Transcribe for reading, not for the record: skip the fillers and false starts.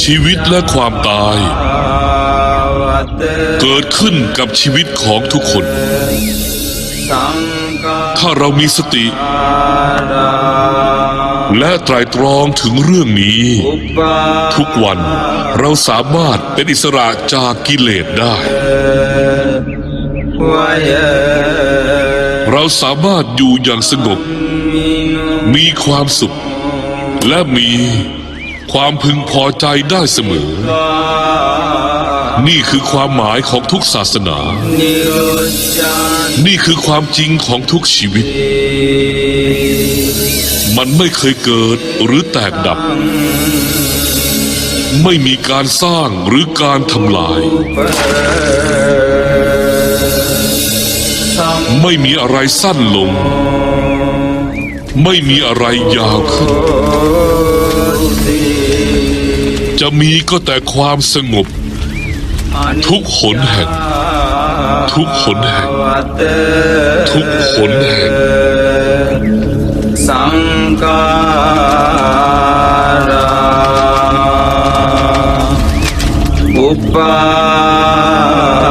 ชีวิตและความตายเกิดขึ้นกับชีวิตของทุกคนถ้าเรามีสติและไตร่ตรองถึงเรื่องนี้ทุกวันเราสามารถเป็นอิสระจากกิเลสได้เราสามารถอยู่อย่างสงบมีความสุขและมีความพึงพอใจได้เสมอนี่คือความหมายของทุกศาสนานี่คือความจริงของทุกชีวิตมันไม่เคยเกิดหรือแตกดับไม่มีการสร้างหรือการทำลายไม่มีอะไรสั้นลงไม่มีอะไรยาวขึ้นจะมีก็แต่ความสงบทุกหนแห่งทุกหนแห่งทุกหนแห่งสังการะอุปา